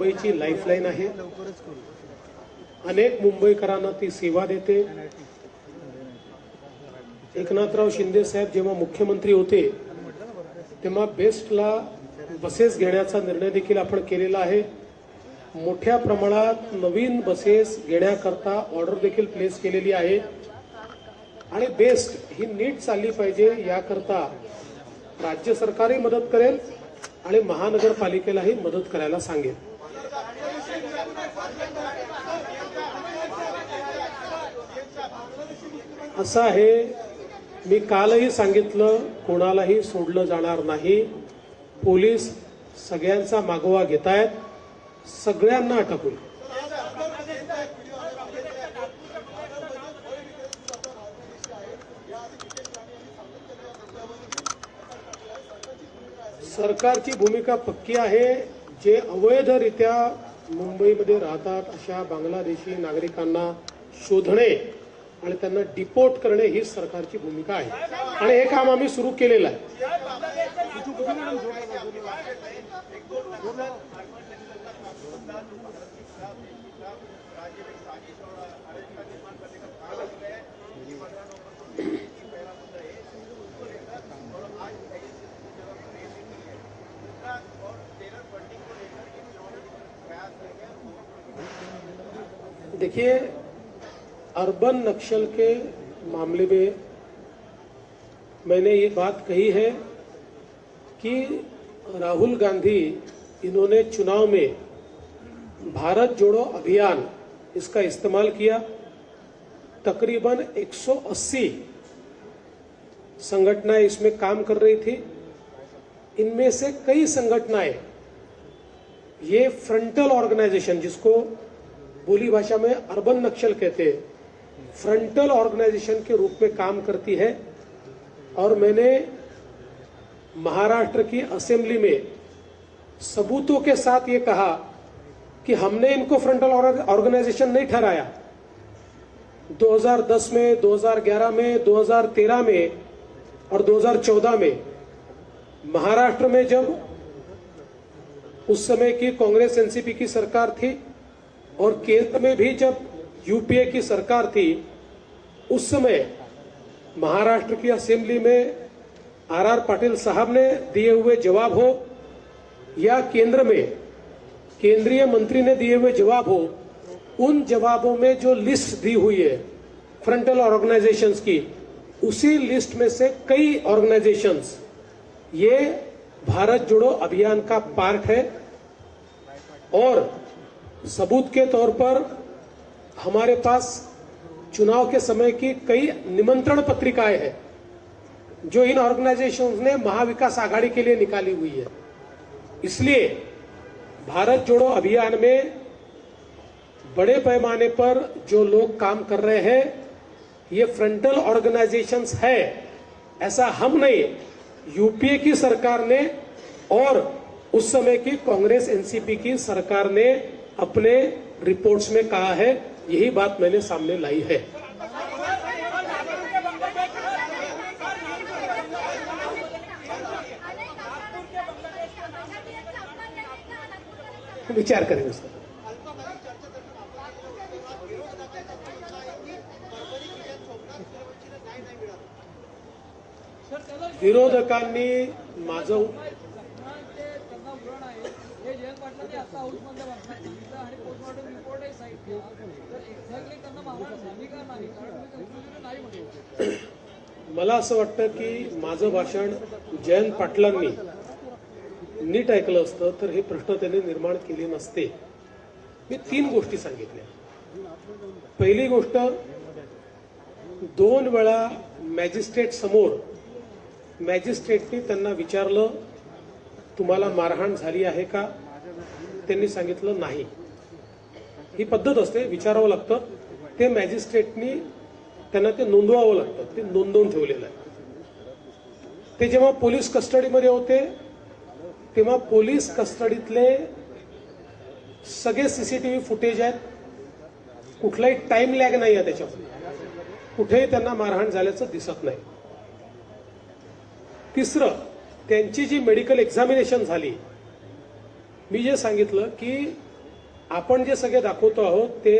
मुंबईची लाईफलाईन आहे। अनेक मुंबईकरांना ती सेवा देते। एकनाथराव शिंदे साहेब जेव्हा मुख्यमंत्री होते तेव्हा बेस्टला बसेस घेण्याचा निर्णय देखील आपण केलेला आहे। मोठ्या प्रमाणात नवीन बसेस घेण्याकरता ऑर्डर देखील प्लेस केलेली आहे आणि बेस्ट ही नीट चालली पाहिजे याकरता राज्य सरकारही मदत करेल आणि महानगरपालिकेलाही मदत करायला सांगेल। असं आहे, मी कालही सांगितलं, कोणालाही सोडलं जाणार नाही। पोलीस सगळ्यांचा मागोवा घेतायत, सगळ्यांना अटक होईल। सरकारची भूमिका पक्की आहे। जे अवैधरित्या मुंबईमध्ये राहतात अशा बांगलादेशी नागरिकांना शोधणे आणि त्यांना डिपोर्ट करणे ही सरकारची भूमिका आहे आणि हे काम आम्ही सुरू केलेलं आहे। देखिए, अर्बन नक्सल के मामले में मैंने ये बात कही है कि राहुल गांधी इन्होंने चुनाव में भारत जोड़ो अभियान इसका इस्तेमाल किया। तकरीबन 180 संगठनाएं इसमें काम कर रही थी। इनमें से कई संगठनाएं ये फ्रंटल ऑर्गेनाइजेशन, जिसको बोली भाषा में अर्बन नक्सल कहते हैं, फ्रंटल ऑर्गेनाइजेशन के रूप में काम करती है। और मैंने महाराष्ट्र की असेंबली में सबूतों के साथ ये कहा कि हमने इनको फ्रंटल ऑर्गेनाइजेशन नहीं ठहराया। 2010 में, 2011 में, 2013 में और 2014 में महाराष्ट्र में जब उस समय की कांग्रेस एनसीपी की सरकार थी और केंद्र में भी जब यूपीए की सरकार थी, उस समय महाराष्ट्र की असेंबली में आर पाटिल साहब ने दिए हुए जवाब हो या केंद्र में केंद्रीय मंत्री ने दिए हुए जवाब हो, उन जवाबों में जो लिस्ट दी हुई है फ्रंटल ऑर्गेनाइजेशंस की, उसी लिस्ट में से कई ऑर्गेनाइजेशंस ये भारत जोड़ो अभियान का पार्ट है। और सबूत के तौर पर हमारे पास चुनाव के समय की कई निमंत्रण पत्रिकाएं हैं जो इन ऑर्गेनाइजेशंस ने महाविकास आघाड़ी के लिए निकाली हुई है। इसलिए भारत जोड़ो अभियान में बड़े पैमाने पर जो लोग काम कर रहे हैं ये फ्रंटल ऑर्गेनाइजेशंस है। ऐसा हम नहीं, यूपीए की सरकार ने और उस समय की कांग्रेस एनसीपी की सरकार ने अपने रिपोर्ट्स में कहा है। यही बात मैंने सामने लाई है। विचार करेंगे सर। विरोधकांनी माझं मला असं वाटतं की माझं भाषण जयंत पाटलांनी नीट ऐकलं असतं तर हे प्रश्न त्यांनी निर्माण केले नसते। मी 3 गोष्टी सांगितल्या। पहिली गोष्ट, 2 वेळा मॅजिस्ट्रेट समोर मॅजिस्ट्रेटनी त्यांना विचारलं तुम्हाला मारहाण झाली आहे का? त्यांनी सांगितलं नाही। ही पद्धत असते, विचारावं लागतं। ते मॅजिस्ट्रेटनी त्यांना ते नोंदवावं लागतं, ते नोंदवून ठेवलेलं आहे। ते जेव्हा पोलीस कस्टडीमध्ये होते तेव्हा पोलीस कस्टडीतले सगळे सीसीटीव्ही फुटेज आहेत, कुठलाही टाइम लॅग नाही आहे त्याच्यामध्ये, कुठेही त्यांना मारहाण झाल्याचं दिसत नाही। तिसरं, त्यांची जी मेडिकल एक्झामिनेशन झाली, मी जे सांगितलं की आपण जे सगळे दाखवतो आहोत ते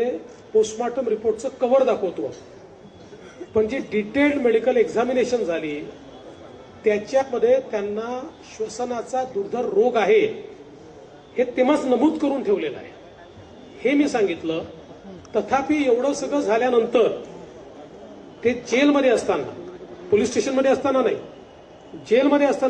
पोस्टमॉर्टम रिपोर्टचं कव्हर दाखवतो आहोत. पण जी डिटेल्ड मेडिकल एक्झामिनेशन झाली त्याच्यामध्ये त्यांना श्वसनाचा दुर्धर रोग आहे हे तेव्हाच नमूद करून ठेवलेलं आहे. हे मी सांगितलं. तथापि एवढं सगळं झाल्यानंतर ते जेलमध्ये असताना, पोलीस स्टेशनमध्ये असताना नाही, जेलमध्ये असताना